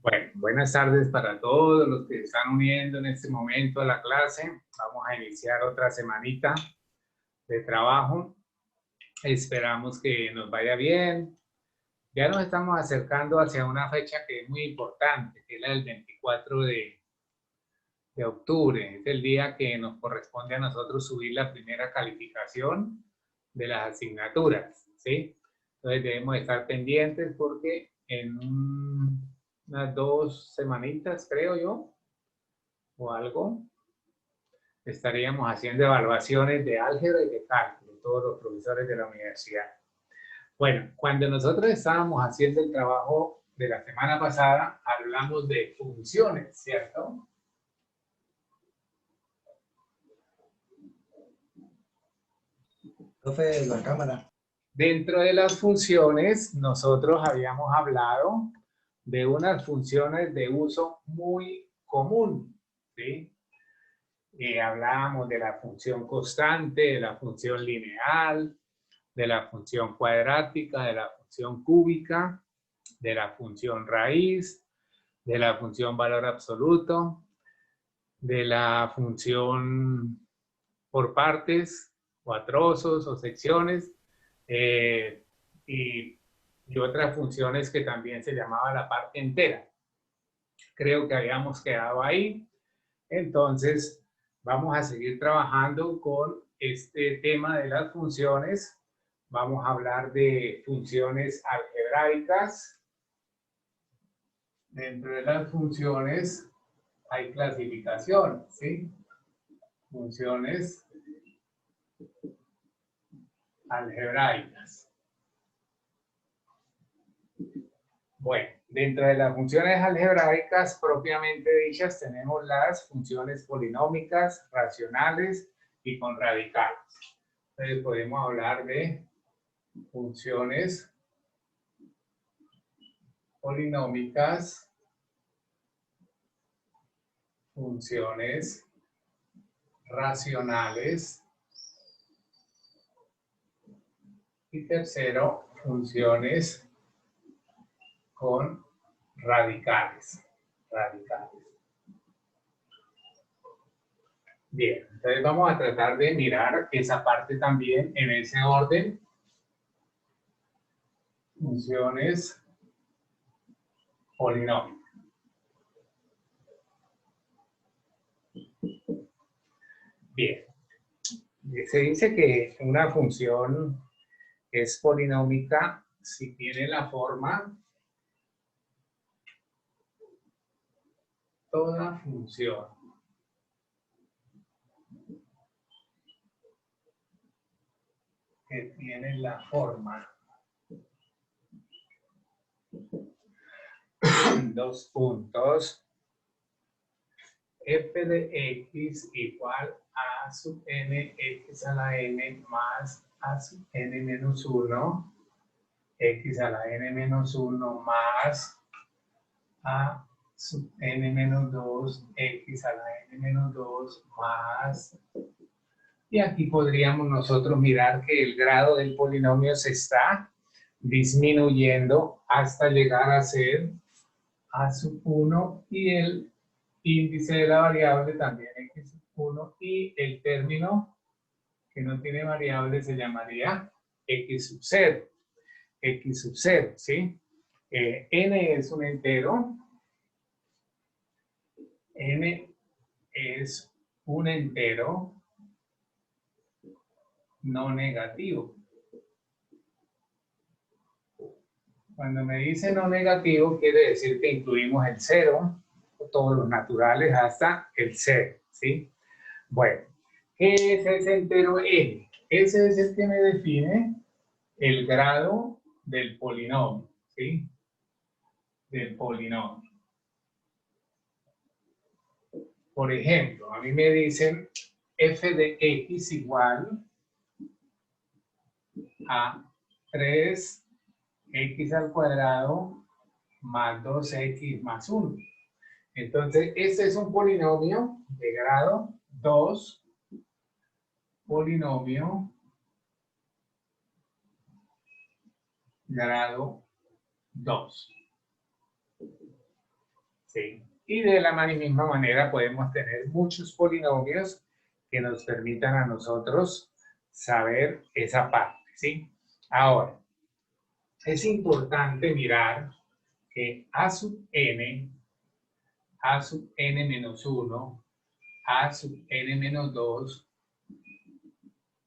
Bueno, buenas tardes para todos los que están uniendo en este momento a la clase. Vamos a iniciar otra semanita de trabajo. Esperamos que nos vaya bien. Ya nos estamos acercando hacia una fecha que es muy importante, que es la del 24 de octubre. Es el día que nos corresponde a nosotros subir la primera calificación de las asignaturas, ¿sí? Entonces debemos estar pendientes porque en unas 2 semanitas, creo yo, o algo, estaríamos haciendo evaluaciones de álgebra y de cálculo, todos los profesores de la universidad. Bueno, cuando nosotros estábamos haciendo el trabajo de la semana pasada, hablamos de funciones, ¿cierto? Profe, la cámara. Dentro de las funciones, nosotros habíamos hablado de unas funciones de uso muy común, ¿sí? Hablábamos de la función constante, de la función lineal, de la función cuadrática, de la función cúbica, de la función raíz, de la función valor absoluto, de la función por partes, o a trozos, o secciones, y otras funciones que también se llamaba la parte entera. Creo que habíamos quedado ahí. Entonces, vamos a seguir trabajando con este tema de las funciones. Vamos a hablar de funciones algebraicas. Dentro de las funciones hay clasificación, ¿sí? Funciones algebraicas. Bueno, dentro de las funciones algebraicas propiamente dichas tenemos las funciones polinómicas, racionales y con radicales. Entonces podemos hablar de funciones polinómicas, funciones racionales y tercero, funciones con radicales. Bien, entonces vamos a tratar de mirar esa parte también en ese orden. Funciones polinómicas. Bien, se dice que una función es polinómica si tiene la forma toda función que tiene la forma dos puntos f de x igual a sub n x a la n más a sub n menos 1 x a la n menos 1 más a sub n menos 2 x a la n menos 2 más. Y aquí podríamos nosotros mirar que el grado del polinomio se está disminuyendo hasta llegar a ser a sub 1 y el índice de la variable también x sub 1 y el término que no tiene variable se llamaría x sub 0. X sub 0, ¿sí? N es un entero. N es un entero no negativo. Cuando me dice no negativo, quiere decir que incluimos el 0, todos los naturales hasta el 0, ¿sí? Bueno, ¿qué es ese entero n? Ese es el que me define el grado del polinomio, ¿sí? Del polinomio. Por ejemplo, a mí me dicen f de x igual a 3x al cuadrado más 2x más 1. Entonces, este es un polinomio de grado 2, polinomio grado 2. ¿sí? Y de la misma manera podemos tener muchos polinomios que nos permitan a nosotros saber esa parte, ¿sí? Ahora, es importante mirar que a sub n menos 1, a sub n menos 2,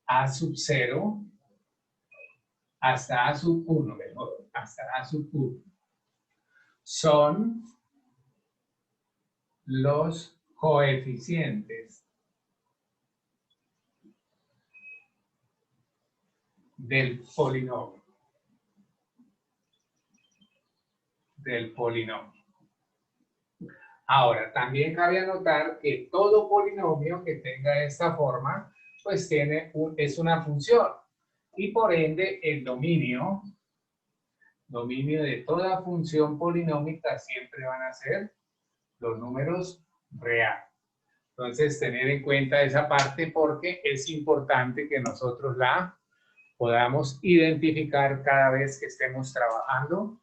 a sub 0, hasta a sub 1, mejor, hasta a sub 1, son los coeficientes del polinomio. Ahora, también cabe anotar que todo polinomio que tenga esta forma, pues es una función. Y por ende, el dominio de toda función polinómica siempre van a ser los números reales. Entonces, tener en cuenta esa parte porque es importante que nosotros la podamos identificar cada vez que estemos trabajando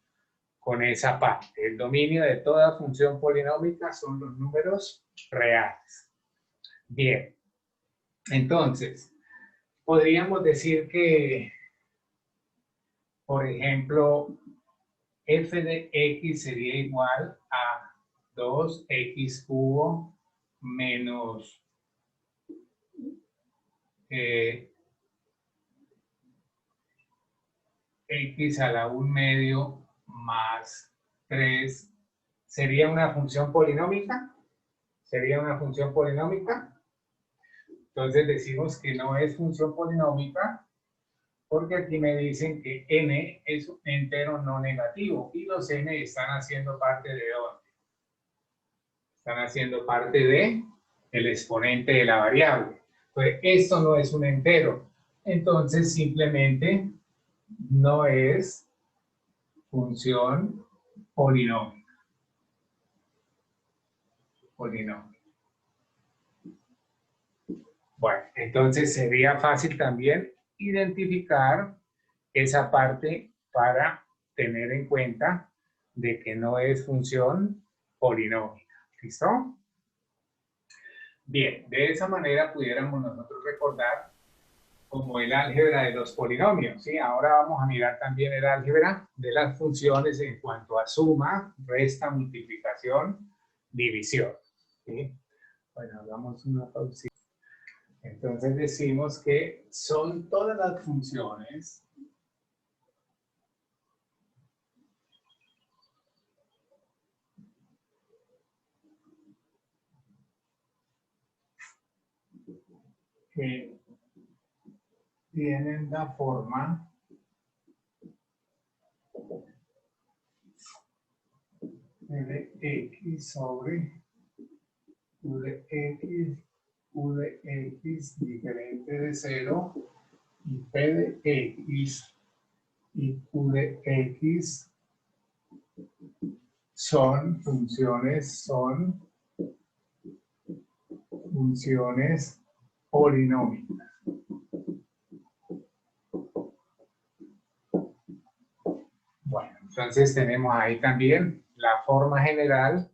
con esa parte. El dominio de toda función polinómica son los números reales. Bien, entonces, podríamos decir que, por ejemplo, f de x sería igual a 2x cubo menos x a la 1 medio más 3. ¿Sería una función polinómica? ¿Sería una función polinómica? Entonces decimos que no es función polinómica porque aquí me dicen que n es un entero no negativo y los n están haciendo parte de ¿dónde? Están haciendo parte de el exponente de la variable. Pues esto no es un entero. Entonces simplemente no es función polinómica. Bueno, entonces sería fácil también identificar esa parte para tener en cuenta de que no es función polinómica. ¿Listo? Bien, de esa manera pudiéramos nosotros recordar como el álgebra de los polinomios, ¿sí? Ahora vamos a mirar también el álgebra de las funciones en cuanto a suma, resta, multiplicación, división, ¿sí? Bueno, hagamos una pausita. Entonces decimos que son todas las funciones que tienen la forma de x sobre u de x diferente de 0 y p de x y q de x son funciones polinómicas. Bueno, entonces tenemos ahí también la forma general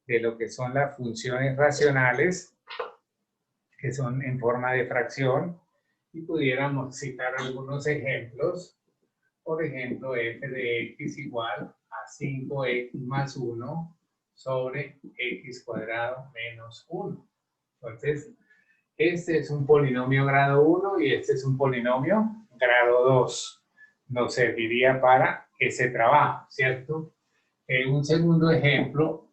de lo que son las funciones racionales, que son en forma de fracción, y pudiéramos citar algunos ejemplos. Por ejemplo, f de x igual a 5x más 1 sobre x cuadrado menos 1. Entonces, este es un polinomio grado 1 y este es un polinomio grado 2. Nos serviría para ese trabajo, ¿cierto? Un segundo ejemplo,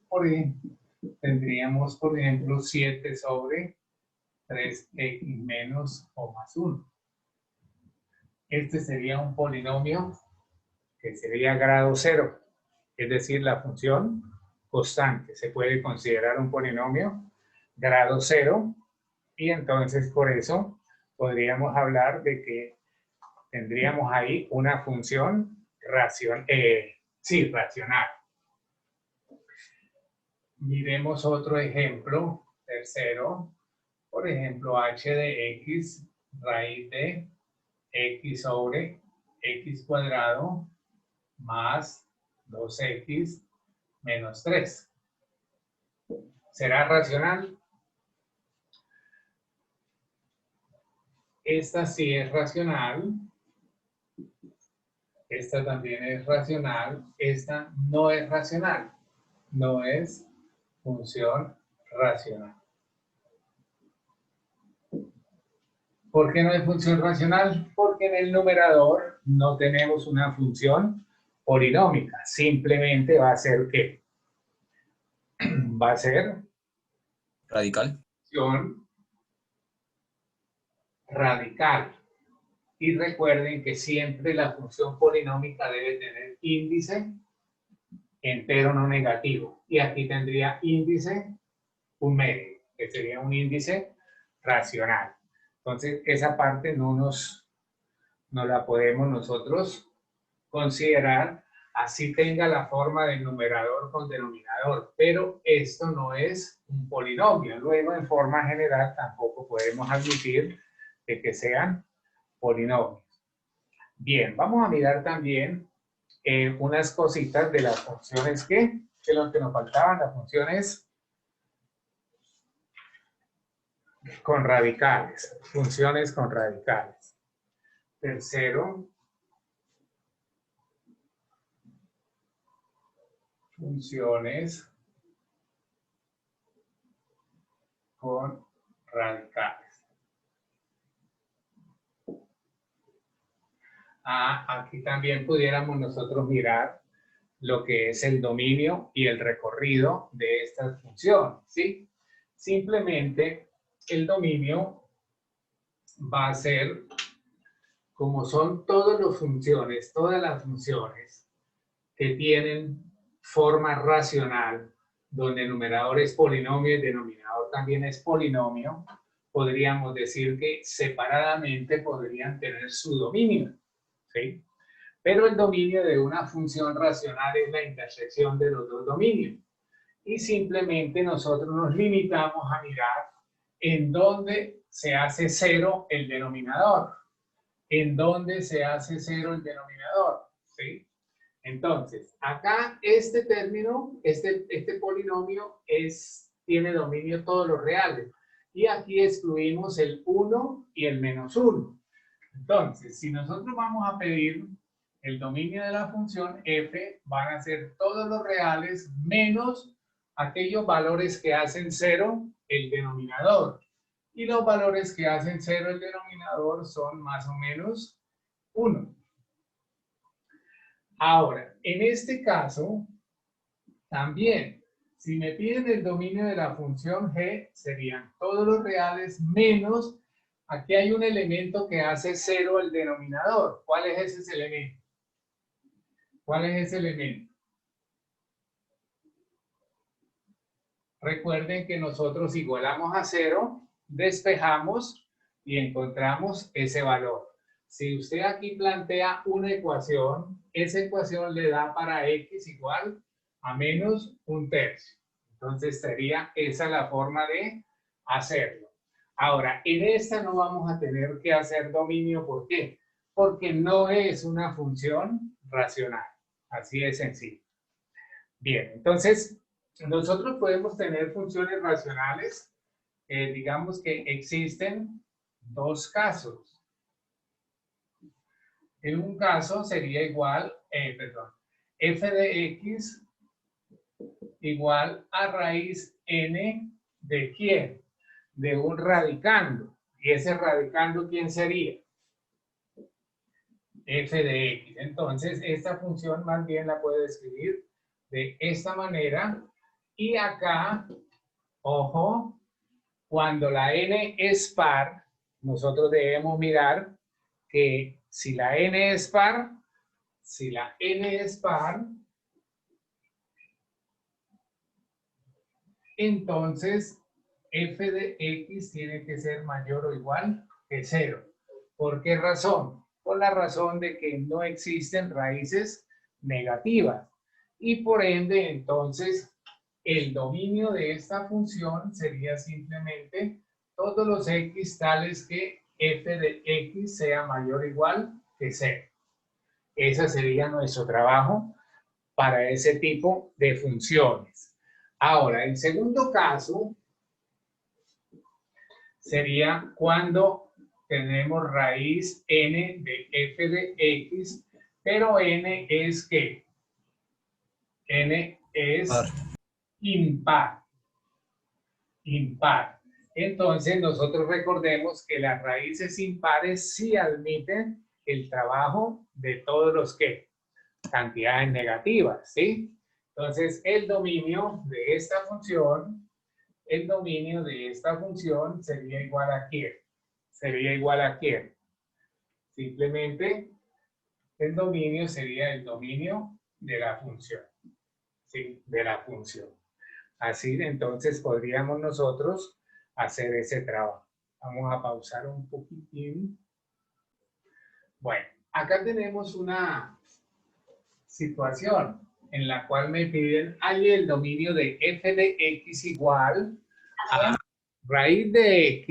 tendríamos, por ejemplo, 7 sobre 3x menos o más 1. Este sería un polinomio que sería grado 0, es decir, la función constante. Se puede considerar un polinomio grado 0 y entonces por eso podríamos hablar de que tendríamos ahí una función racional. Miremos otro ejemplo, tercero, por ejemplo, h de x raíz de x sobre x cuadrado más 2x menos 3. ¿Será racional? Esta sí es racional. Esta también es racional. Esta no es racional. No es función racional. ¿Por qué no es función racional? Porque en el numerador no tenemos una función polinómica. Simplemente va a ser ¿qué? Va a ser Radical. función radical. Y recuerden que siempre la función polinómica debe tener índice entero no negativo. Y aquí tendría índice un medio, que sería un índice racional. Entonces, esa parte no la podemos nosotros considerar, así tenga la forma de numerador con denominador, pero esto no es un polinomio. Luego, en forma general, tampoco podemos admitir que sean polinomios. Bien, vamos a mirar también unas cositas de las funciones de lo que nos faltaban, las funciones con radicales, funciones con radicales. Tercero, funciones con radicales. Aquí también pudiéramos nosotros mirar lo que es el dominio y el recorrido de estas funciones, ¿sí? Simplemente el dominio va a ser, como son todas las funciones que tienen forma racional, donde el numerador es polinomio y el denominador también es polinomio, podríamos decir que separadamente podrían tener su dominio, ¿sí? Pero el dominio de una función racional es la intersección de los dos dominios. Y simplemente nosotros nos limitamos a mirar en dónde se hace cero el denominador. En dónde se hace cero el denominador, ¿sí? Entonces, acá este término, este polinomio tiene dominio todos los reales. Y aquí excluimos el 1 y el menos 1. Entonces, si nosotros vamos a pedir el dominio de la función f, van a ser todos los reales menos aquellos valores que hacen cero el denominador. Y los valores que hacen cero el denominador son más o menos 1. Ahora, en este caso, también, si me piden el dominio de la función g, serían todos los reales menos, aquí hay un elemento que hace cero el denominador. ¿Cuál es ese elemento? ¿Cuál es ese elemento? Recuerden que nosotros igualamos a 0, despejamos y encontramos ese valor. Si usted aquí plantea una ecuación, esa ecuación le da para x igual a menos un tercio. Entonces sería esa la forma de hacerlo. Ahora, en esta no vamos a tener que hacer dominio. ¿Por qué? Porque no es una función racional. Así de sencillo. Bien, entonces nosotros podemos tener funciones racionales. Digamos que existen dos casos. En un caso sería igual, f de x igual a raíz n de ¿quién? De un radicando. ¿Y ese radicando quién sería? F de x. Entonces, esta función más bien la puedo escribir de esta manera. Y acá, ojo, cuando la n es par, nosotros debemos mirar que si la n es par, entonces f de x tiene que ser mayor o igual que 0. ¿Por qué razón? Por la razón de que no existen raíces negativas. Y por ende, entonces, el dominio de esta función sería simplemente todos los x tales que f de x sea mayor o igual que 0. Ese sería nuestro trabajo para ese tipo de funciones. Ahora, el segundo caso sería cuando tenemos raíz n de f de x, pero n es ¿qué? N es impar. Impar. Entonces, nosotros recordemos que las raíces impares sí admiten el trabajo de todos los que cantidades negativas, ¿sí? Entonces, el dominio de esta función sería igual a ¿quién? Sería igual a ¿quién? Simplemente el dominio sería el dominio de la función, ¿sí? De la función. Así, entonces, podríamos nosotros hacer ese trabajo. Vamos a pausar un poquitín. Bueno, acá tenemos una situación en la cual me piden hay el dominio de f de x igual a raíz de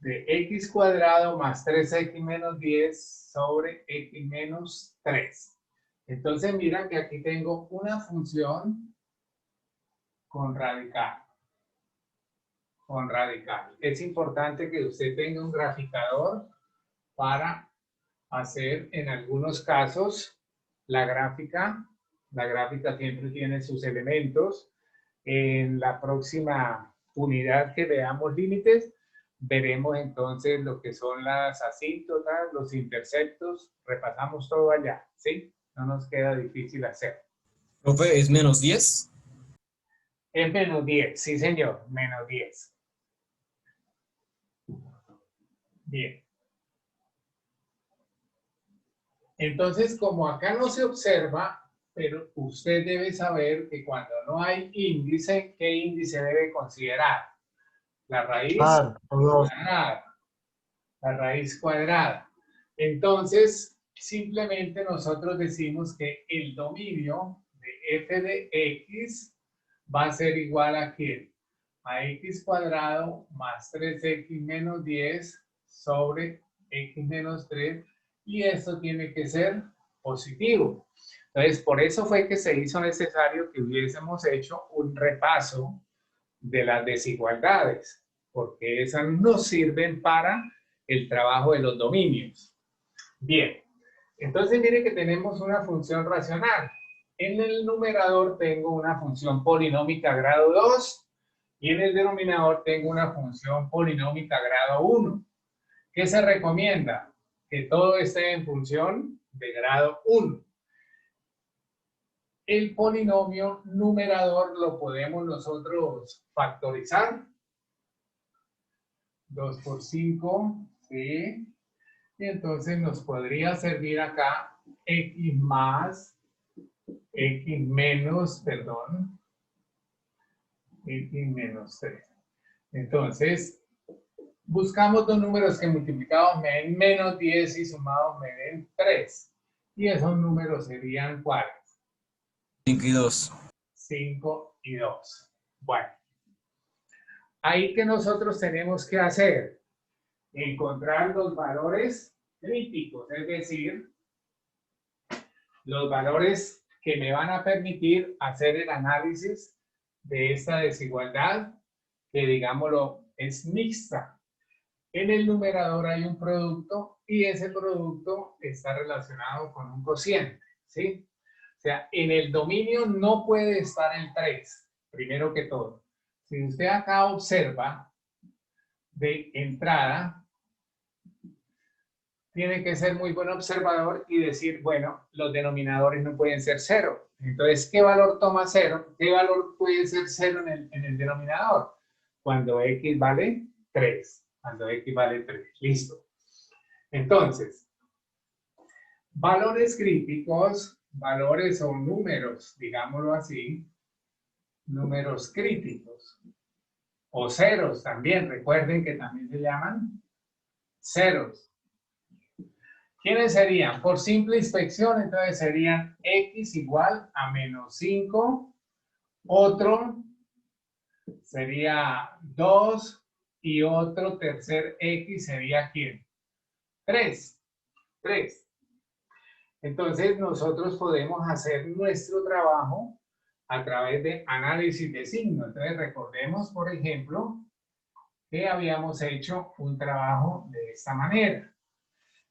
x cuadrado más 3x menos 10 sobre x menos 3. Entonces mira que aquí tengo una función con radical. Con radical. Es importante que usted tenga un graficador para hacer en algunos casos la gráfica. La gráfica siempre tiene sus elementos. En la próxima unidad que veamos límites, veremos entonces lo que son las asíntotas, los interceptos. Repasamos todo allá, ¿sí? No nos queda difícil hacer. Profe, ¿es menos 10? Es menos 10, sí señor, menos 10. Bien. Entonces, como acá no se observa, pero usted debe saber que cuando no hay índice, ¿qué índice debe considerar? La raíz cuadrada. La raíz cuadrada. Entonces, simplemente nosotros decimos que el dominio de f de x va a ser igual a ¿quién? A x cuadrado más 3x menos 10 sobre x menos 3, y esto tiene que ser positivo. Entonces, por eso fue que se hizo necesario que hubiésemos hecho un repaso de las desigualdades, porque esas nos sirven para el trabajo de los dominios. Bien, entonces mire que tenemos una función racional. En el numerador tengo una función polinómica grado 2 y en el denominador tengo una función polinómica grado 1. ¿Qué se recomienda? Que todo esté en función de grado 1. El polinomio numerador lo podemos nosotros factorizar. 2 por 5, ¿sí? Y entonces nos podría servir acá x más, x menos, perdón, x menos 3. Entonces, buscamos dos números que multiplicados me den menos 10 y sumados me den 3. Y esos números serían ¿cuáles? 5 y 2. 5 y 2. Bueno, ahí que nosotros tenemos que hacer, encontrar los valores críticos, es decir, los valores que me van a permitir hacer el análisis de esta desigualdad, que digámoslo es mixta. En el numerador hay un producto y ese producto está relacionado con un cociente, ¿sí? O sea, en el dominio no puede estar el 3, primero que todo. Si usted acá observa de entrada, tiene que ser muy buen observador y decir, bueno, los denominadores no pueden ser 0. Entonces, ¿qué valor toma 0? ¿Qué valor puede ser 0 en el denominador? Cuando x vale 3. Cuando x vale 3. Listo. Entonces, valores críticos, valores o números, digámoslo así, números críticos, o ceros también, recuerden que también se llaman ceros. ¿Quiénes serían? Por simple inspección, entonces serían x igual a menos 5, otro sería 2 y otro tercer x sería ¿quién? 3. 3. Entonces nosotros podemos hacer nuestro trabajo a través de análisis de signos. Entonces recordemos, por ejemplo, que habíamos hecho un trabajo de esta manera.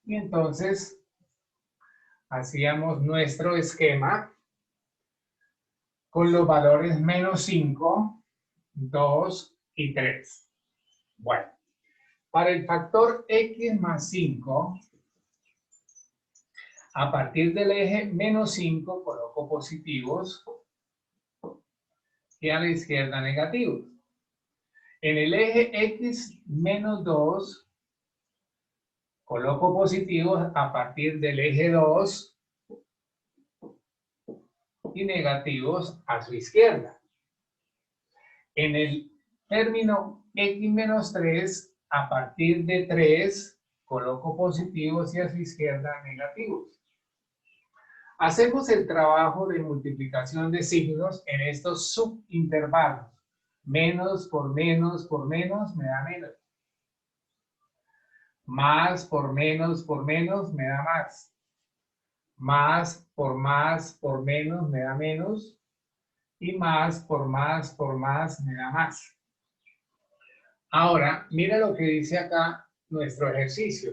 Y entonces hacíamos nuestro esquema con los valores menos 5, 2 y 3. Bueno, para el factor x más 5, a partir del eje menos 5 coloco positivos y a la izquierda negativos. En el eje x menos 2 coloco positivos a partir del eje 2 y negativos a su izquierda. En el término x menos 3, a partir de 3, coloco positivos y a su izquierda negativos. Hacemos el trabajo de multiplicación de signos en estos subintervalos. Menos por menos por menos me da menos. Más por menos me da más. Más por menos me da menos. Y más por más me da más. Ahora, mira lo que dice acá nuestro ejercicio.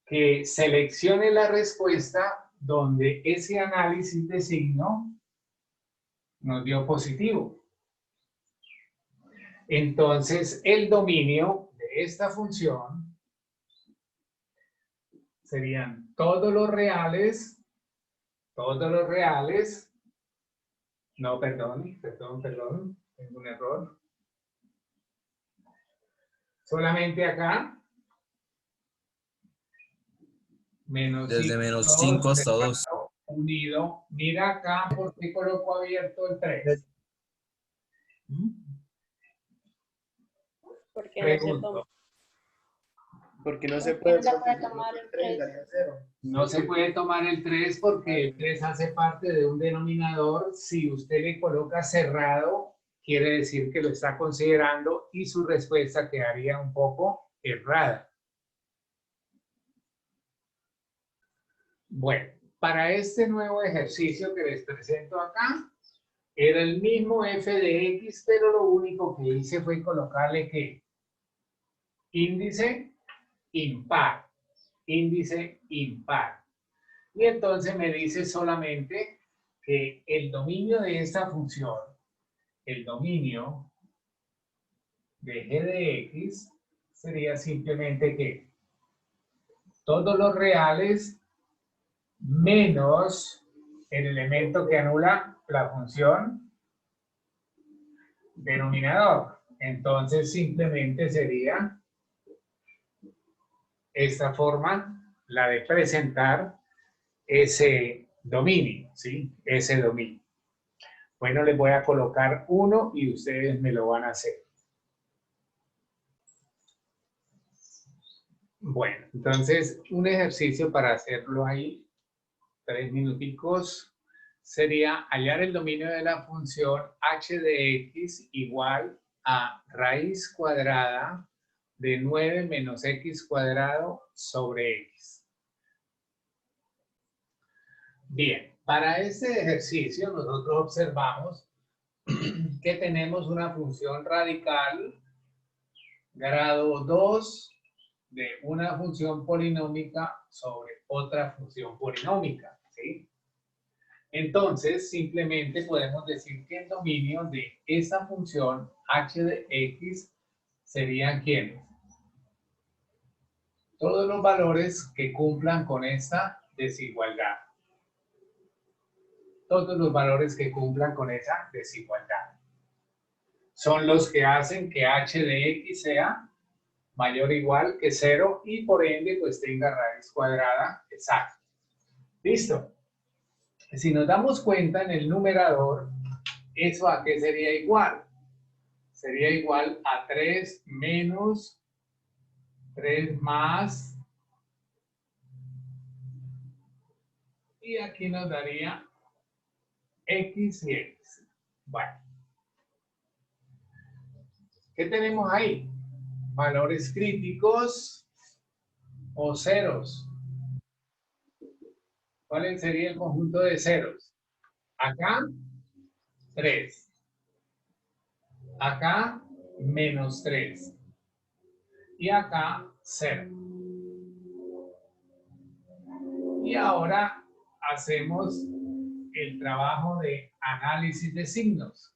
Que seleccione la respuesta donde ese análisis de signo nos dio positivo. Entonces, el dominio de esta función serían todos los reales, no, perdón, tengo un error. Solamente acá, menos Desde menos 5 hasta 2. unido. Mira acá, ¿por qué coloco abierto el 3? Porque no se toma. Porque no se puede, tomar el 3. No se puede tomar el 3 porque el 3 hace parte de un denominador. Si usted le coloca cerrado, quiere decir que lo está considerando y su respuesta quedaría un poco errada. Bueno, para este nuevo ejercicio que les presento acá, era el mismo f de x, pero lo único que hice fue colocarle que índice impar. Índice impar. Y entonces me dice solamente que el dominio de esta función, el dominio de g de x, sería simplemente que todos los reales menos el elemento que anula la función denominador. Entonces simplemente sería esta forma, la de presentar ese dominio, ¿sí? Ese dominio. Bueno, les voy a colocar 1 y ustedes me lo van a hacer. Bueno, entonces un ejercicio para hacerlo ahí, 3 minuticos, sería hallar el dominio de la función h de x igual a raíz cuadrada de 9 menos x cuadrado sobre x. Bien, para este ejercicio nosotros observamos que tenemos una función radical grado 2 de una función polinómica sobre otra función polinómica, ¿sí? Entonces, simplemente podemos decir que el dominio de esa función h de x serían ¿quiénes? Todos los valores que cumplan con esta desigualdad. Todos los valores que cumplan con esa desigualdad. Son los que hacen que h de x sea mayor o igual que 0 y por ende pues tenga raíz cuadrada exacta. ¿Listo? Si nos damos cuenta en el numerador, ¿eso a qué sería igual? Sería igual a 3 menos 3 más. Y aquí nos daría x y x. Bueno. ¿Qué tenemos ahí? Valores críticos o ceros. ¿Cuál sería el conjunto de ceros? Acá 3. Acá, menos 3. Y acá, 0. Y ahora hacemos el trabajo de análisis de signos.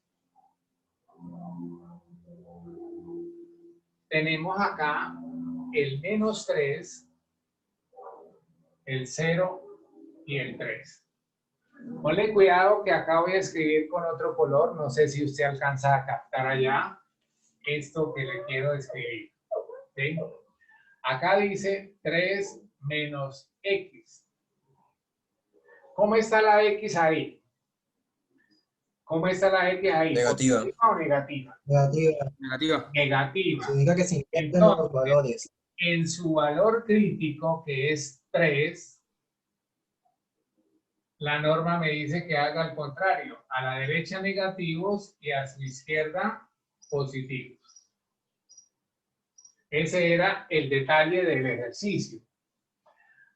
Tenemos acá el menos 3, el 0 y el 3. Ponle cuidado que acá voy a escribir con otro color. No sé si usted alcanza a captar allá esto que le quiero escribir. ¿Sí? Acá dice 3 menos X. ¿Cómo está la X ahí? ¿Cómo está la X ahí? Negativa. ¿Positiva o negativa? Negativa. Negativa. Negativa. Significa que se invierten Entonces, los valores. en su valor crítico, que es 3, la norma me dice que haga al contrario. A la derecha negativos y a su izquierda positivos. Ese era el detalle del ejercicio.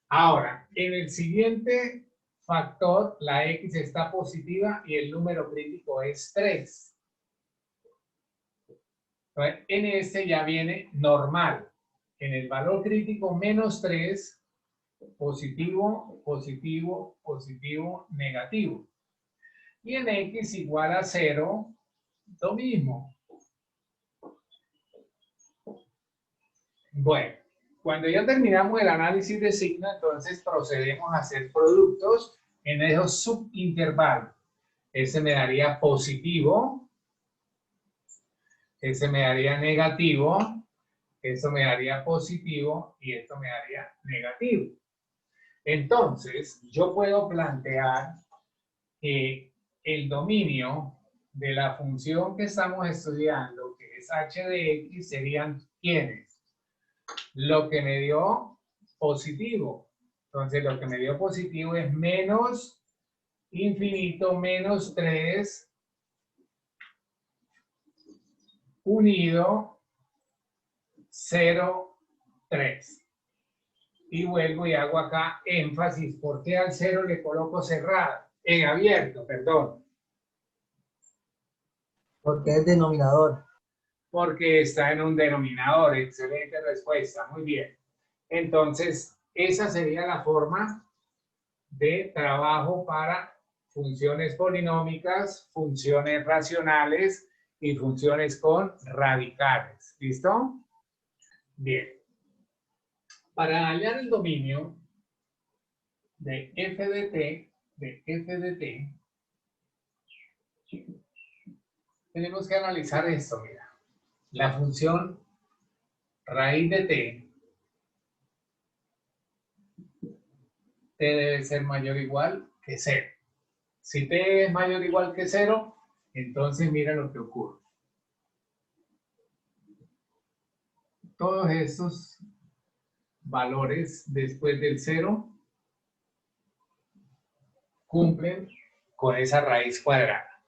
Ahora, en el siguiente factor, la X está positiva y el número crítico es 3. Entonces, en este ya viene normal. En el valor crítico menos 3, positivo, positivo, positivo, negativo. Y en X igual a 0, lo mismo. Bueno, cuando ya terminamos el análisis de signos, entonces procedemos a hacer productos en esos subintervalos. Ese me daría positivo, ese me daría negativo, eso me daría positivo y esto me daría negativo. Entonces, yo puedo plantear que el dominio de la función que estamos estudiando, que es h de x, serían ¿quiénes? Lo que me dio positivo. Entonces, lo que me dio positivo es menos infinito menos 3 unido 0, 3. Y vuelvo y hago acá énfasis. ¿Por qué al 0 le coloco cerrado? Abierto, perdón. Porque es denominador. Porque está en un denominador. Excelente respuesta. Muy bien. Entonces, esa sería la forma de trabajo para funciones polinómicas, funciones racionales y funciones con radicales. ¿Listo? Bien. Para hallar el dominio de f de t, tenemos que analizar esto, mira. La función raíz de t debe ser mayor o igual que 0. Si t es mayor o igual que 0, entonces mira lo que ocurre. Todos estos valores después del 0 cumplen con esa raíz cuadrada.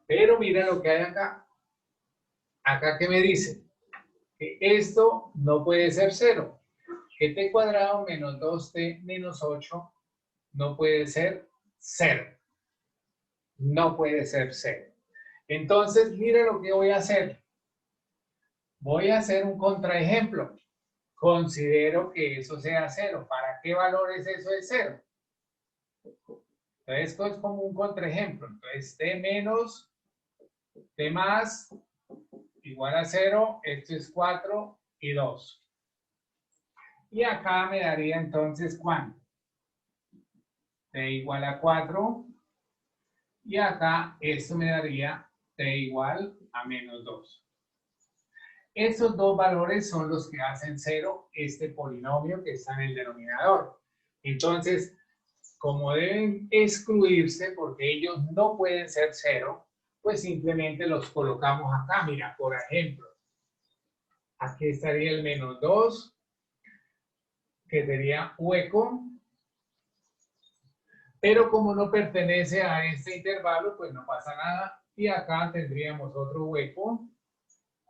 Pero mira lo que hay acá. Acá que me dice que esto no puede ser 0. Que t cuadrado menos 2t menos 8 no puede ser 0. No puede ser 0. Entonces, mira lo que voy a hacer. Voy a hacer un contraejemplo. Considero que eso sea 0. ¿Para qué valor es eso de 0? Entonces, esto es como un contraejemplo. Entonces, t menos, t más, igual a 0. Esto es 4 y 2. Y acá me daría entonces, ¿cuánto? T igual a 4. Y acá esto me daría t igual a menos 2. Esos dos valores son los que hacen 0 este polinomio que está en el denominador. Entonces, como deben excluirse porque ellos no pueden ser 0, pues simplemente los colocamos acá. Mira, por ejemplo, aquí estaría el menos 2, que sería hueco. Pero como no pertenece a este intervalo, pues no pasa nada. Y acá tendríamos otro hueco,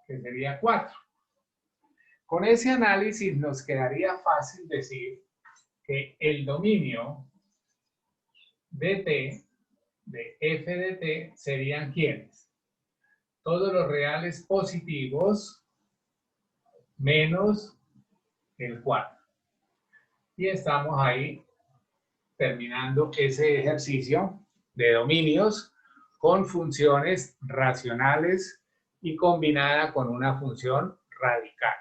que sería 4. Con ese análisis nos quedaría fácil decir que el dominio de t de f de t serían ¿quiénes? Todos los reales positivos menos el 4. Y estamos ahí terminando ese ejercicio de dominios con funciones racionales y combinada con una función radical.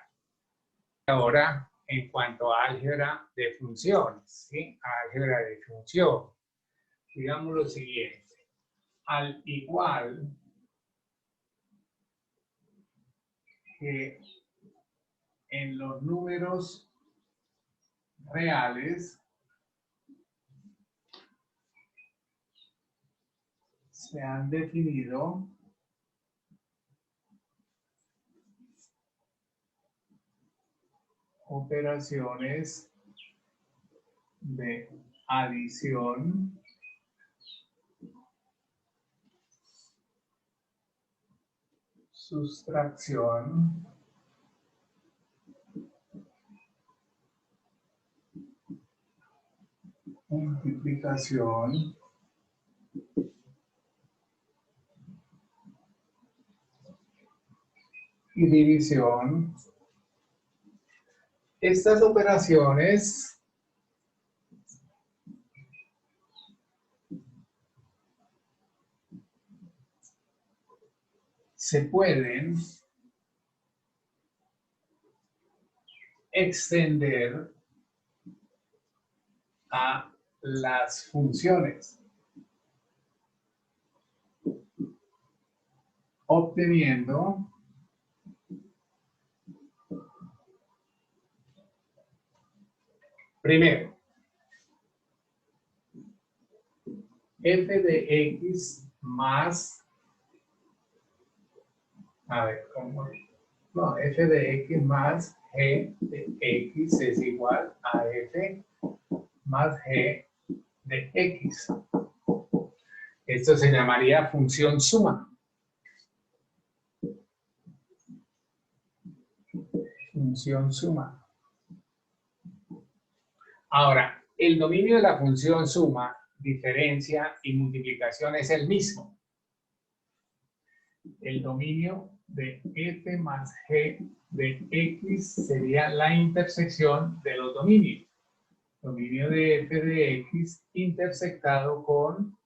Ahora, en cuanto a álgebra de funciones, ¿sí? Álgebra de función, digamos lo siguiente. Al igual que en los números reales, se han definido operaciones de adición, sustracción, multiplicación y división. Estas operaciones se pueden extender a las funciones, obteniendo primero f de x más, a ver, ¿cómo? No, f de x más g de x es igual a f más g de x. Esto se llamaría función suma. Función suma. Ahora, el dominio de la función suma, diferencia y multiplicación es el mismo. El dominio de f más g de x sería la intersección de los dominios. Dominio de f de x intersectado con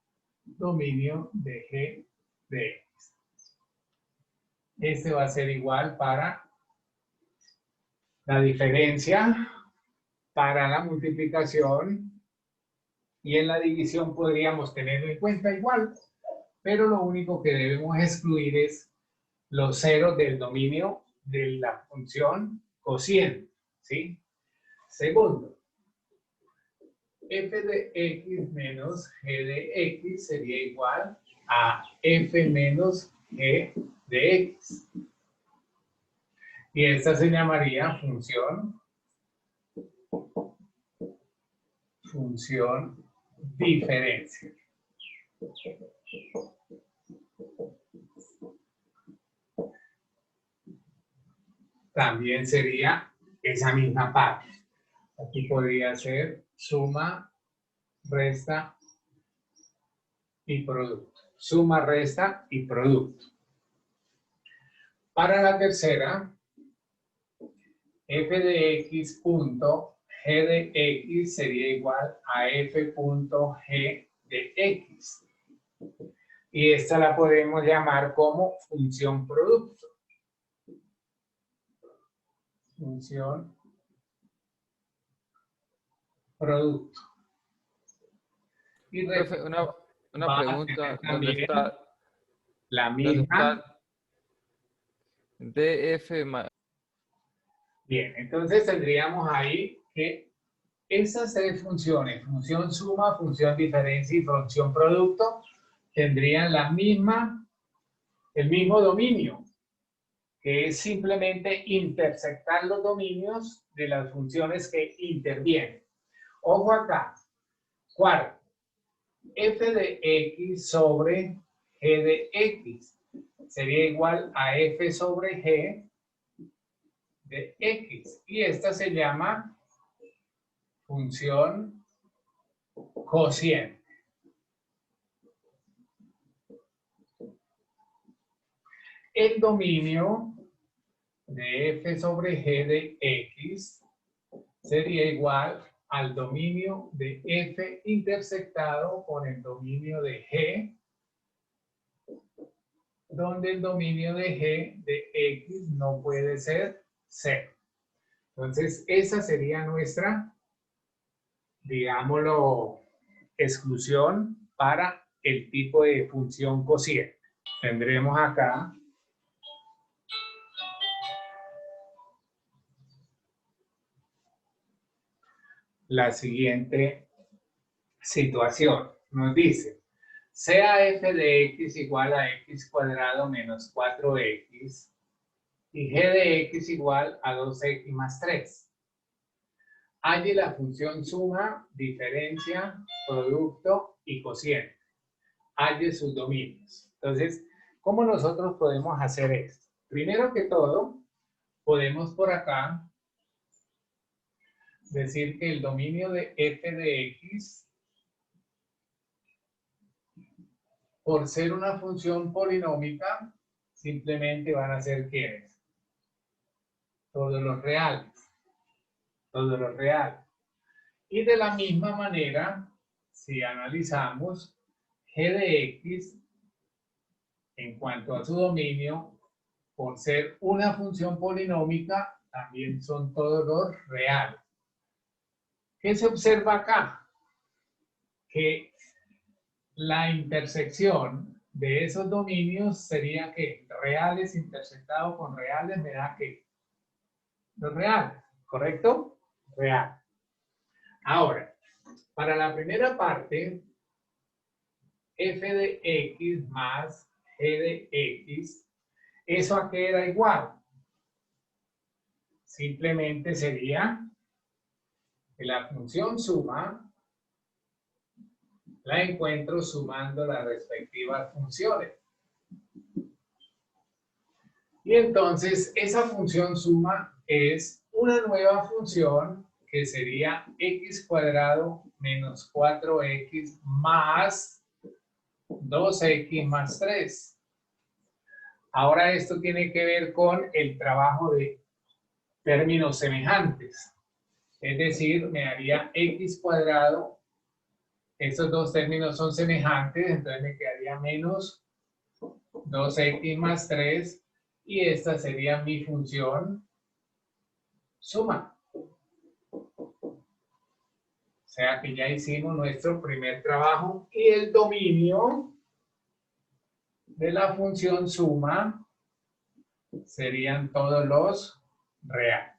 dominio de g de x. Este va a ser igual para la diferencia, para la multiplicación, y en la división podríamos tenerlo en cuenta igual, pero lo único que debemos excluir es los ceros del dominio de la función cociente, ¿sí? Segundo, f de x menos g de x sería igual a f menos g de x. Y esta se llamaría función diferencia. También sería esa misma parte. Aquí podría ser suma, resta y producto. Suma, resta y producto. Para la tercera, f de x punto g de x sería igual a f punto g de x. Y esta la podemos llamar como función producto. Función producto. Y Profe, una va a pregunta, tener ¿dónde también está la misma? df más? Bien, entonces tendríamos ahí que esas tres funciones, función suma, función diferencia y función producto, tendrían el mismo dominio, que es simplemente intersectar los dominios de las funciones que intervienen. Ojo acá. Cuarto, f de x sobre g de x sería igual a f sobre g de x. Y esta se llama función cociente. el dominio de f sobre g de x sería igual al dominio de f intersectado con el dominio de g, donde el dominio de g de x no puede ser 0. Entonces, esa sería nuestra, digámoslo, exclusión para el tipo de función cociente. Tendremos acá la siguiente situación. Nos dice, sea f de x igual a x cuadrado menos 4x y g de x igual a 2x más 3. Halle la función suma, diferencia, producto y cociente. Halle sus dominios. Entonces, ¿cómo nosotros podemos hacer esto? Primero que todo, podemos por acá decir que el dominio de f de x, por ser una función polinómica, simplemente van a ser ¿quiénes? Todos los reales. Todos los reales. Y de la misma manera, si analizamos g de x en cuanto a su dominio, por ser una función polinómica, también son todos los reales. ¿Qué se observa acá? Que la intersección de esos dominios sería que reales intersectado con reales me da que los reales, ¿correcto? Real. Ahora, para la primera parte, f de x más g de x, ¿eso a qué era igual? Simplemente sería que la función suma la encuentro sumando las respectivas funciones. Y entonces esa función suma es una nueva función que sería x cuadrado menos 4x más 2x más 3. Ahora esto tiene que ver con el trabajo de términos semejantes. Es decir, me daría x cuadrado, estos dos términos son semejantes, entonces me quedaría menos 2x más 3 y esta sería mi función suma. O sea que ya hicimos nuestro primer trabajo y el dominio de la función suma serían todos los reales.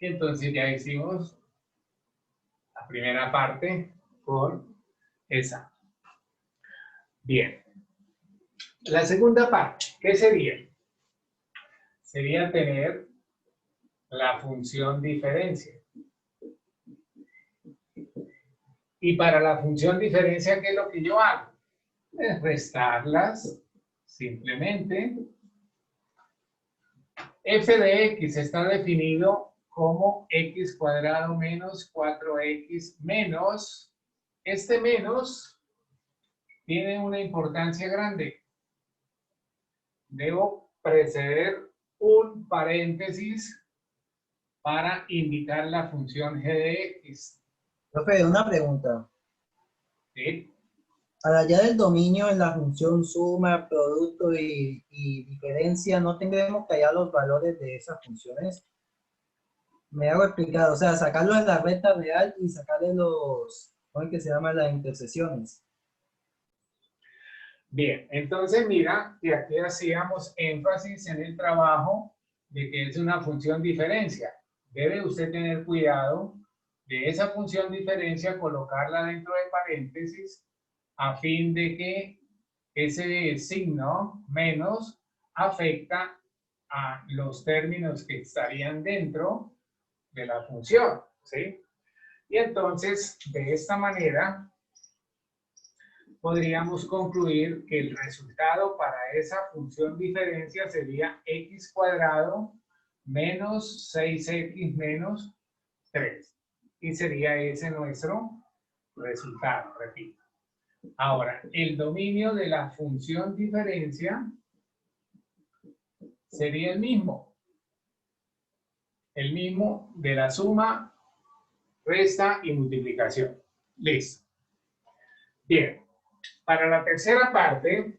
Y entonces ya hicimos la primera parte con esa. Bien. La segunda parte, ¿qué sería? Sería tener la función diferencia. Y para la función diferencia, ¿qué es lo que yo hago? Es restarlas simplemente. F de x está definido como x cuadrado menos 4x menos. Este menos tiene una importancia grande. Debo preceder un paréntesis para indicar la función g de x. Profe, una pregunta. ¿Sí? Para allá del dominio en la función suma, producto y diferencia, ¿no tendremos que hallar los valores de esas funciones? Me hago explicar, o sea, sacarlos en la recta real y sacarle los, ¿cómo es que se llama? Las intersecciones. Bien, entonces mira que aquí hacíamos énfasis en el trabajo de que es una función diferencia. Debe usted tener cuidado de esa función diferencia, colocarla dentro de paréntesis a fin de que ese signo menos afecta a los términos que estarían dentro de la función, ¿sí? Y entonces, de esta manera, podríamos concluir que el resultado para esa función diferencia sería x cuadrado menos 6x menos 3. Y sería ese nuestro resultado, repito. Ahora, el dominio de la función diferencia sería el mismo de la suma, resta y multiplicación. Listo. Bien, para la tercera parte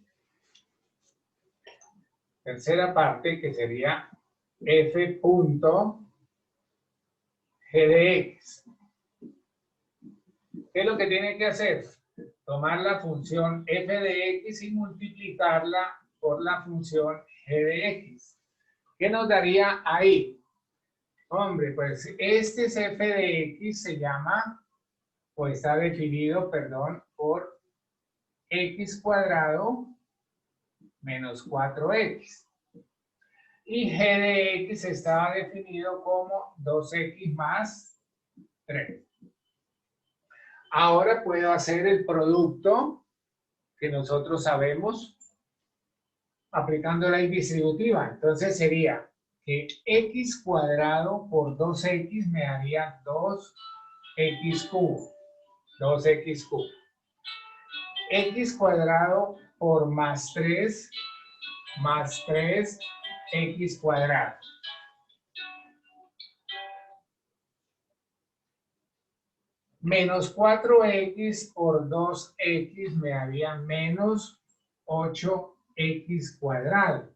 que sería f punto g de x. ¿Qué es lo que tiene que hacer? Tomar la función f de x y multiplicarla por la función g de x. ¿Qué nos daría ahí? Hombre, pues este es f de x, se llama, o está definido, perdón, por x cuadrado menos 4x. Y g de x estaba definido como 2x más 3. Ahora puedo hacer el producto que nosotros sabemos aplicando la distributiva. Entonces sería que x cuadrado por 2x me daría 2x cubo. 2x cubo. X cuadrado por más 3 x cuadrado. Menos 4x por 2x me daría menos 8x cuadrado.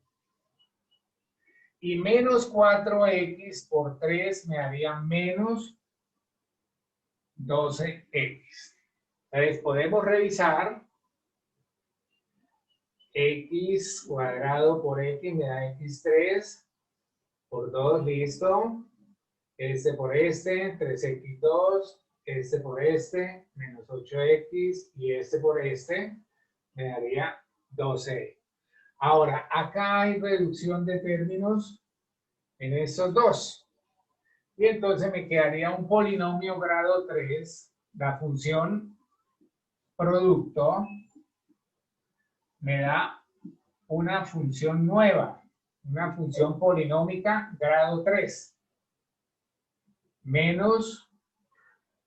Y menos 4x por 3 me daría menos 12x. Entonces podemos revisar. X cuadrado por x me da x3 por 2, listo. Este por este, 3x2, este por este, menos 8x, y este por este me daría 12. Ahora, acá hay reducción de términos en estos dos. Y entonces me quedaría un polinomio grado 3, la función producto me da una función nueva, una función polinómica grado 3, menos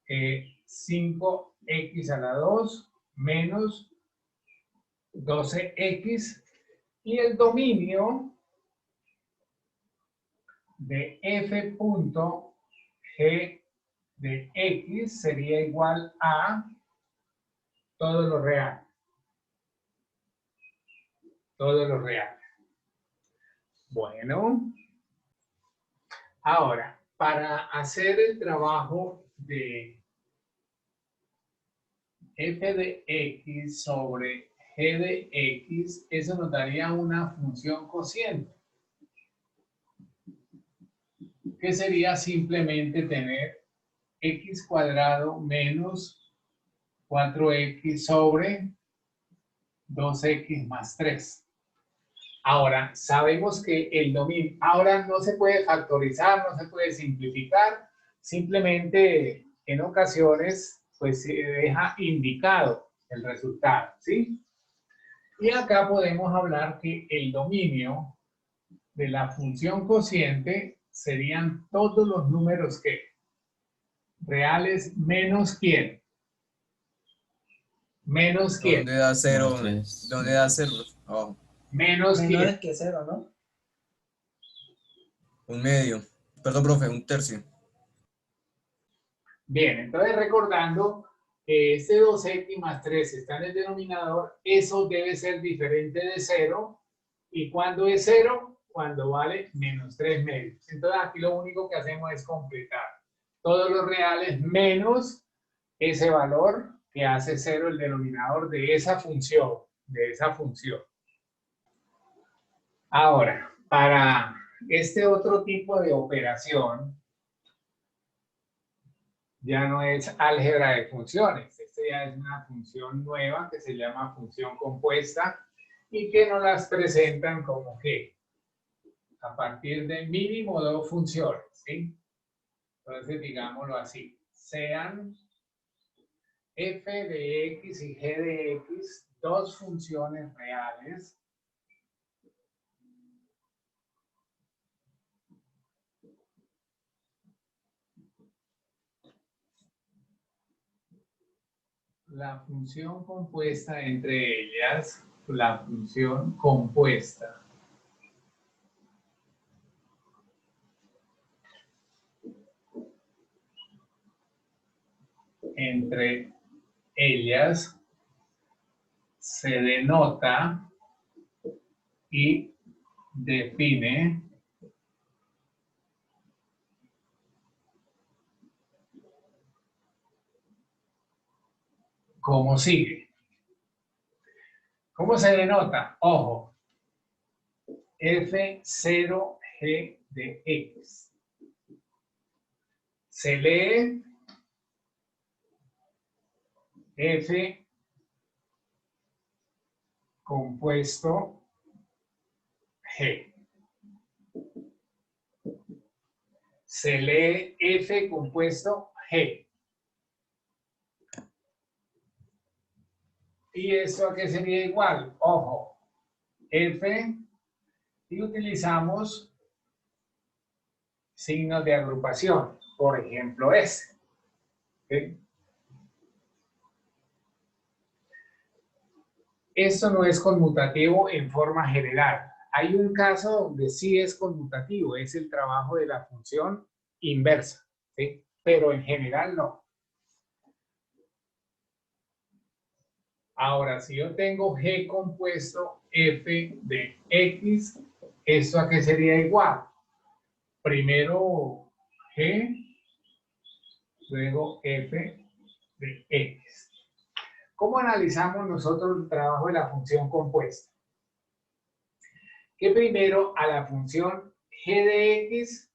5x a la 2 menos 12x, y el dominio de f punto g de x sería igual a todo lo real. Todo lo real. Bueno, ahora, para hacer el trabajo de f de x sobre g de x, eso nos daría una función cociente, que sería simplemente tener x cuadrado menos 4x sobre 2x más 3. Ahora, sabemos que el dominio, ahora no se puede factorizar, no se puede simplificar, simplemente en ocasiones pues se deja indicado el resultado, ¿sí? Y acá podemos hablar que el dominio de la función cociente serían todos los números que reales menos quién. Menos quién. ¿Dónde da cero? Menos tres. ¿Dónde da cero? Abajo. Menos quién. Menores que 0, ¿no? Un medio. Perdón, profe, un tercio. Bien, entonces recordando que este 2x más 3 está en el denominador, eso debe ser diferente de 0. ¿Y cuándo es 0? Cuando vale menos 3 medios. Entonces aquí lo único que hacemos es completar todos los reales menos ese valor que hace 0 el denominador de esa función. Ahora, para este otro tipo de operación, ya no es álgebra de funciones. Esta ya es una función nueva que se llama función compuesta y que nos las presentan como que a partir de mínimo 2 funciones, ¿sí? Entonces, digámoslo así, sean f de x y g de x dos funciones reales la función compuesta entre ellas, la función compuesta entre ellas se denota y define como sigue. ¿Cómo se denota? Ojo, F0G de X. Se lee F compuesto G. Se lee F compuesto G. ¿Y esto a qué sería igual? Ojo, F, y utilizamos signos de agrupación, por ejemplo S. ¿Okay? Esto no es conmutativo en forma general. Hay un caso donde sí es conmutativo, es el trabajo de la función inversa, ¿sí? Pero en general no. Ahora, si yo tengo G compuesto F de X, ¿esto a qué sería igual? Primero G, luego F de X. ¿Cómo analizamos nosotros el trabajo de la función compuesta? Que primero a la función G de X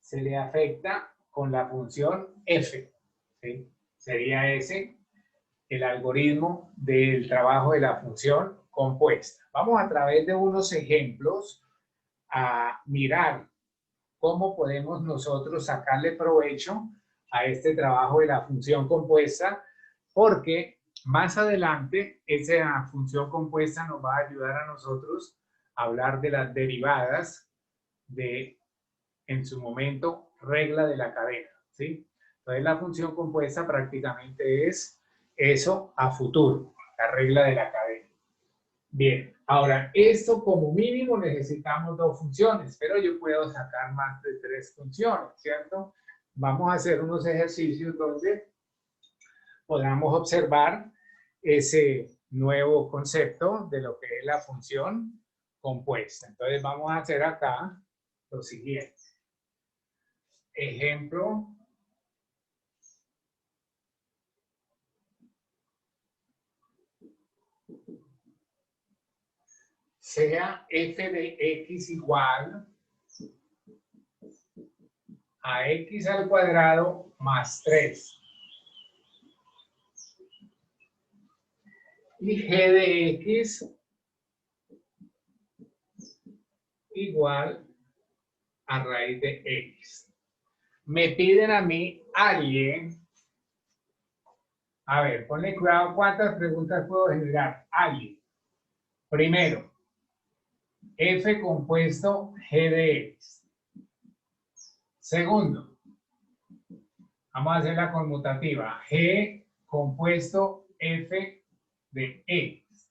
se le afecta con la función F, ¿sí? Sería ese el algoritmo del trabajo de la función compuesta. Vamos a través de unos ejemplos a mirar cómo podemos nosotros sacarle provecho a este trabajo de la función compuesta, porque más adelante esa función compuesta nos va a ayudar a nosotros a hablar de las derivadas de, en su momento, regla de la cadena, ¿sí? Entonces la función compuesta prácticamente es eso a futuro, la regla de la cadena. Bien, ahora esto como mínimo necesitamos dos funciones, pero yo puedo sacar más de tres funciones, ¿cierto? Vamos a hacer unos ejercicios donde podamos observar ese nuevo concepto de lo que es la función compuesta. Entonces vamos a hacer acá lo siguiente. Ejemplo. Sea f de x igual a x al cuadrado más 3. Y g de x igual a raíz de x. Me piden a mí alguien. A ver, ponle cuidado cuántas preguntas puedo generar. Alguien. Primero, f compuesto g de x. Segundo, vamos a hacer la conmutativa. G compuesto f de x.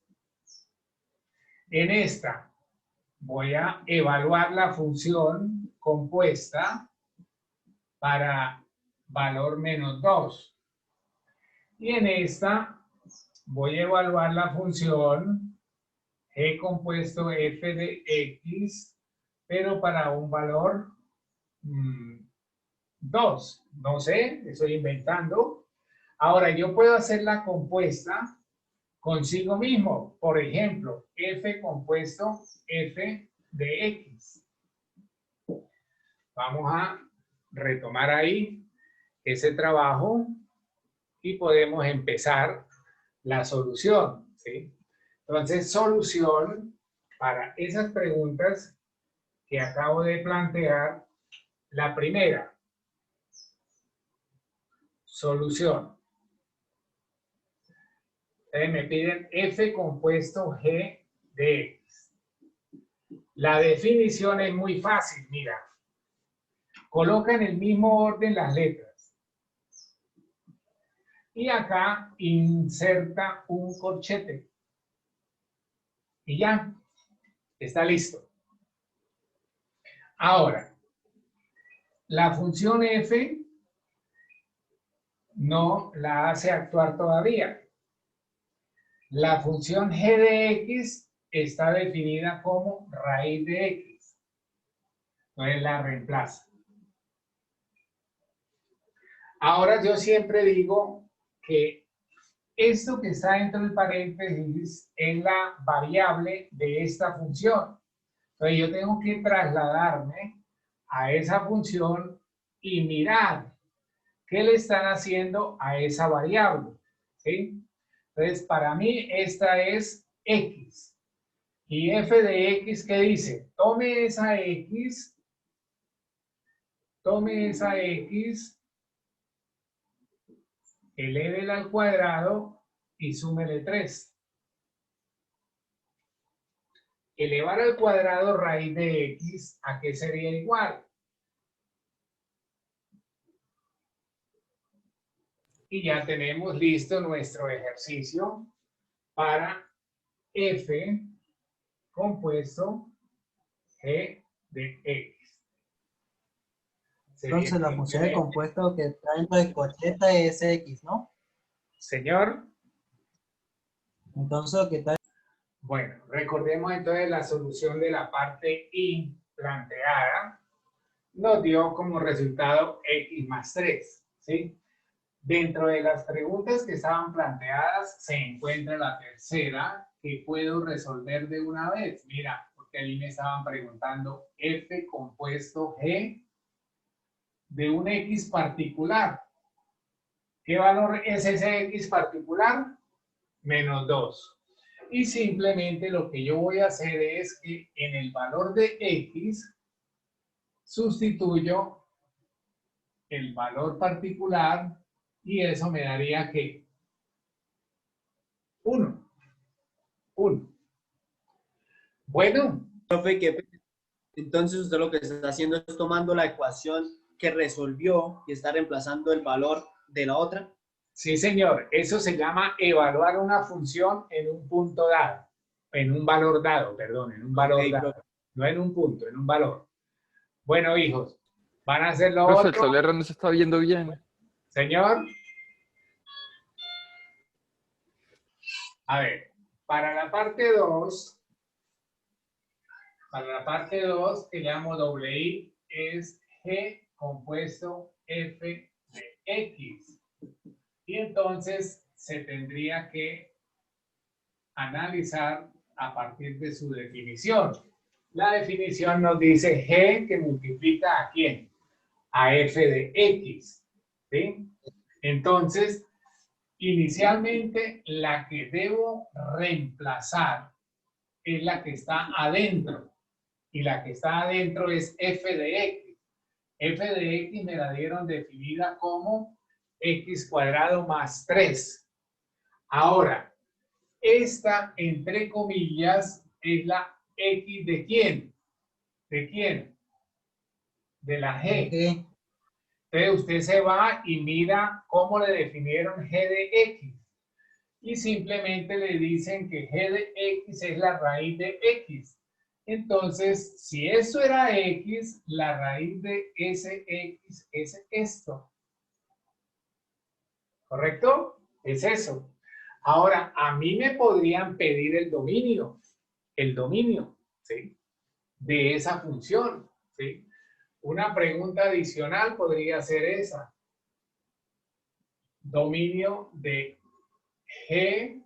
En esta voy a evaluar la función compuesta para valor menos 2. Y en esta voy a evaluar la función g compuesto f de x, pero para un valor 2. No sé, estoy inventando. Ahora, yo puedo hacer la compuesta consigo mismo. Por ejemplo, f compuesto f de x. Vamos a retomar ahí ese trabajo y podemos empezar la solución, ¿sí? Entonces, solución para esas preguntas que acabo de plantear. La primera, solución. Me piden f compuesto g de x. La definición es muy fácil, mira. Coloca en el mismo orden las letras. Y acá inserta un corchete. Y ya, está listo. Ahora, la función f no la hace actuar todavía. La función g de x está definida como raíz de x. Entonces la reemplaza. Ahora yo siempre digo que esto que está dentro del paréntesis es la variable de esta función. Entonces yo tengo que trasladarme a esa función y mirar qué le están haciendo a esa variable. ¿Sí? Entonces para mí esta es x. Y f de x, ¿qué dice? Tome esa x, elévela al cuadrado y súmele 3. Elevar al cuadrado raíz de x, ¿a qué sería igual? Y ya tenemos listo nuestro ejercicio para f compuesto g de x. Entonces la función de compuesto que está dentro de cocheta es x, ¿no? Señor. Entonces lo que está... Bueno, recordemos entonces la solución de la parte y planteada. Nos dio como resultado x más 3, ¿sí? Dentro de las preguntas que estaban planteadas se encuentra la tercera que puedo resolver de una vez. Mira, porque a mí me estaban preguntando f compuesto g de un x particular. ¿Qué valor es ese x particular? Menos 2. Y simplemente lo que yo voy a hacer es que en el valor de x sustituyo el valor particular y eso me daría que 1. Bueno, Profe, entonces usted lo que está haciendo es tomando la ecuación que resolvió y está reemplazando el valor de la otra. sí señor, eso se llama evaluar una función en un punto dado, en un valor dado, perdón, en un valor Ok, dado, profe. no en un punto, en un valor. Bueno, hijos, van a hacer lo Profe, el otro. tablero no se está viendo bien. Señor. A ver, para la parte 2, que llamo doble I, es G compuesto F de X. Y entonces se tendría que analizar a partir de su definición. La definición nos dice G que multiplica ¿a quién? A F de X. ¿Sí? Entonces, inicialmente la que debo reemplazar es la que está adentro. Y la que está adentro es f de x. F de x me la dieron definida como x cuadrado más 3. Ahora, esta, entre comillas, es la x de quién. ¿De quién? De la g. Okay. Entonces usted se va y mira cómo le definieron g de x. Y simplemente le dicen que g de x es la raíz de x. Entonces, si eso era x, la raíz de ese x es esto. ¿Correcto? Es eso. Ahora, a mí me podrían pedir el dominio, ¿sí? De esa función, ¿sí? Una pregunta adicional podría ser esa. Dominio de G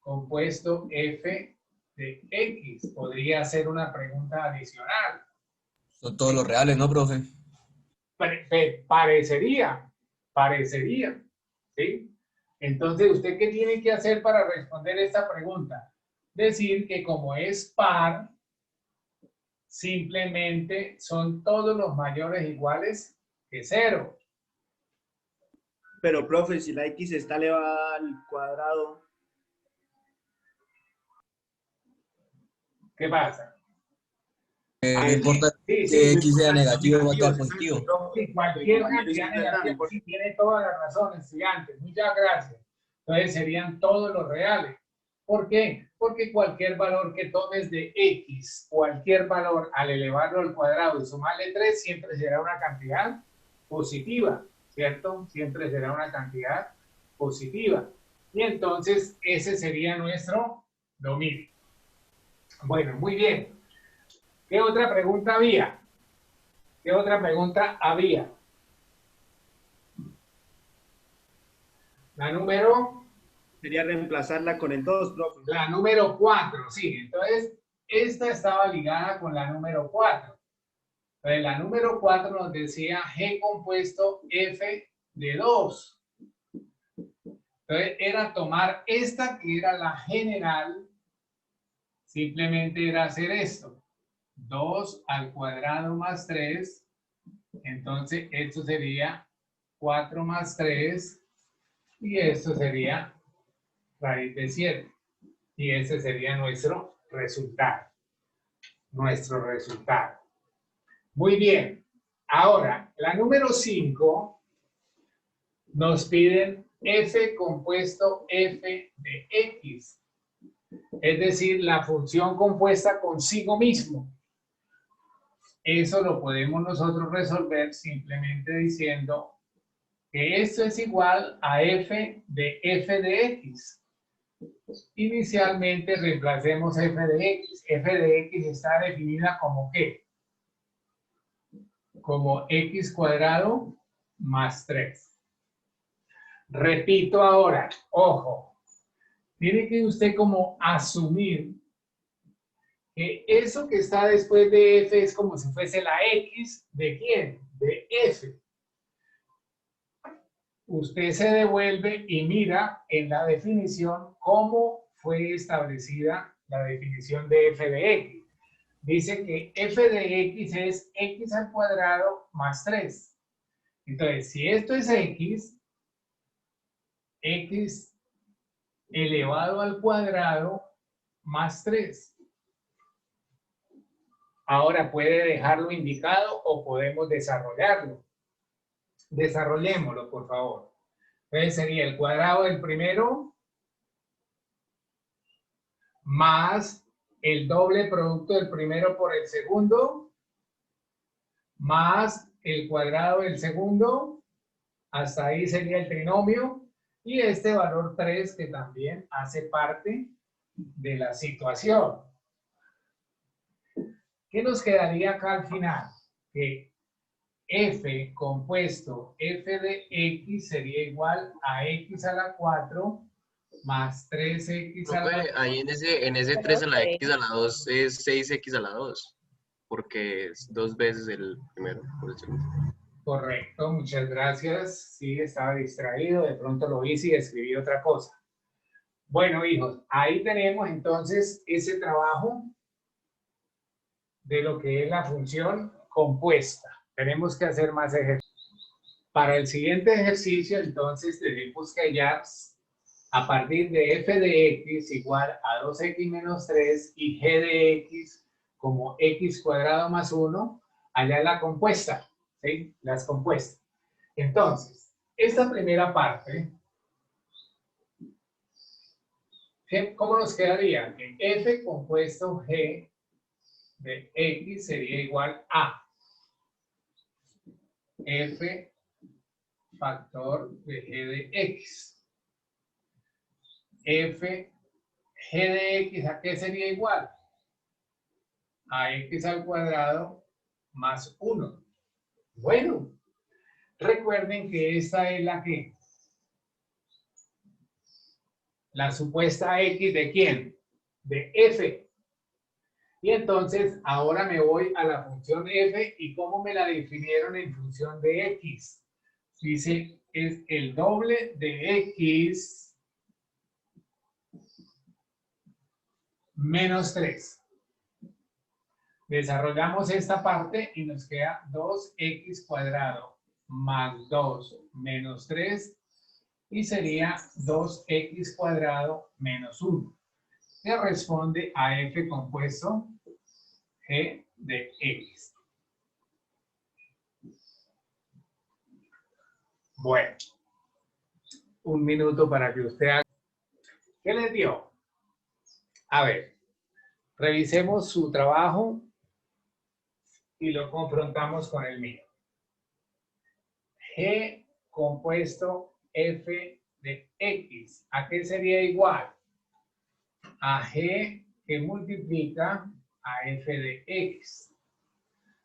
compuesto F de X. Podría ser una pregunta adicional. Son todos los reales, ¿no, profe? Parecería, ¿sí? Entonces, ¿usted qué tiene que hacer para responder esta pregunta? Decir que como es par, simplemente son todos los mayores iguales que 0. Pero, profe, si la x está elevada al cuadrado. ¿Qué pasa? No importa Sí, que no x sea importa, negativo o negativos, estar positivo. Sí, cualquier cantidad negativa, sí, tiene toda la razón, estudiante. Muchas gracias. Entonces serían todos los reales. ¿Por qué? Porque cualquier valor que tomes de x, cualquier valor al elevarlo al cuadrado y sumarle 3, siempre será una cantidad positiva. ¿cierto? Siempre será una cantidad positiva. Y entonces ese sería nuestro dominio. Bueno, muy bien. ¿Qué otra pregunta había? ¿Qué otra pregunta había? La número... Sería reemplazarla con el 2, profe. La número 4, sí. Entonces, esta estaba ligada con la número 4. Entonces, la número 4 nos decía G compuesto F de 2. Entonces, era tomar esta que era la general, simplemente era hacer esto. 2 al cuadrado más 3. Entonces, esto sería 4 más 3. Y esto sería raíz de 7. Y ese sería nuestro resultado. Nuestro resultado. Muy bien. Ahora, la número 5 nos piden f compuesto f de x. Es decir, la función compuesta consigo mismo. Eso lo podemos nosotros resolver simplemente diciendo que esto es igual a f de x. Inicialmente reemplacemos f de x. F de x está definida como ¿qué? Como x cuadrado más 3. Repito ahora, ojo, tiene que usted como asumir que eso que está después de f es como si fuese la x de ¿quién? De f. Usted se devuelve y mira en la definición cómo fue establecida la definición de f de x. Dice que f de x es x al cuadrado más 3. Entonces, si esto es x elevado al cuadrado más 3. Ahora puede dejarlo indicado o podemos desarrollarlo. Desarrollémoslo, por favor. Entonces sería el cuadrado del primero más el doble producto del primero por el segundo más el cuadrado del segundo. Hasta ahí sería el trinomio. Y este valor 3 que también hace parte de la situación. ¿Qué nos quedaría acá al final? Que f compuesto f de x sería igual a x a la 4 más 3x a la 2. Ahí en ese 3 a la x a la 2 es 6x a la 2, porque es 2 veces el primero por el segundo. Correcto, muchas gracias. Sí, estaba distraído, de pronto lo hice y escribí otra cosa. Bueno, hijos, ahí tenemos entonces ese trabajo de lo que es la función compuesta. Tenemos que hacer más ejercicios. Para el siguiente ejercicio, entonces, tenemos que hallar a partir de f de x igual a 2x menos 3 y g de x como x cuadrado más 1, hallar la compuesta, ¿sí? Las compuestas. Entonces, esta primera parte, ¿cómo nos quedaría? Que f compuesto g de x sería igual a f factor de g de x. F g de x, ¿a qué sería igual? A x al cuadrado más 1. Bueno, recuerden que esta es la que, la supuesta x de ¿quién? De f. Y entonces ahora me voy a la función f y cómo me la definieron en función de x. Dice, es el doble de x menos 3. Desarrollamos esta parte y nos queda 2x cuadrado más 2 menos 3 y sería 2x cuadrado menos 1. Que responde a f compuesto g de x. Bueno, un minuto para que usted haga. ¿Qué les dio? A ver, revisemos su trabajo y lo confrontamos con el mío. G compuesto f de x. ¿A qué sería igual? A g que multiplica a f de x.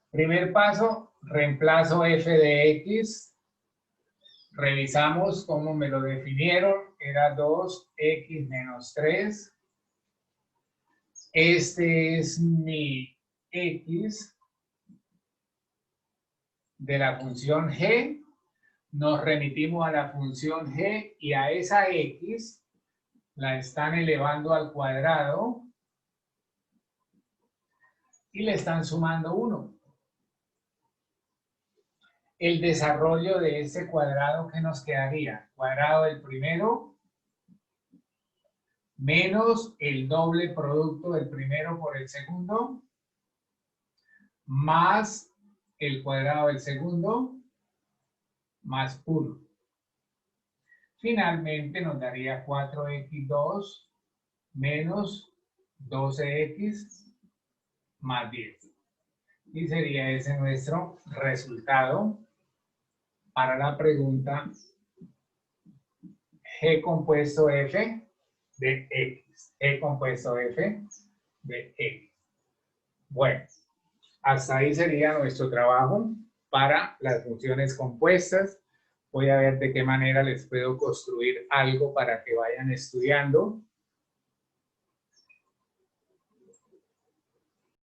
Primer paso, reemplazo f de x. Revisamos cómo me lo definieron. Era 2x menos 3. Este es mi x de la función g. Nos remitimos a la función g y a esa x la están elevando al cuadrado y le están sumando 1. El desarrollo de ese cuadrado, ¿qué nos quedaría? Cuadrado del primero menos el doble producto del primero por el segundo más el cuadrado del segundo más 1. Finalmente nos daría 4x2 menos 12x más 10. Y sería ese nuestro resultado para la pregunta G compuesto F de X. G compuesto F de X. Bueno, hasta ahí sería nuestro trabajo para las funciones compuestas. Voy a ver de qué manera les puedo construir algo para que vayan estudiando.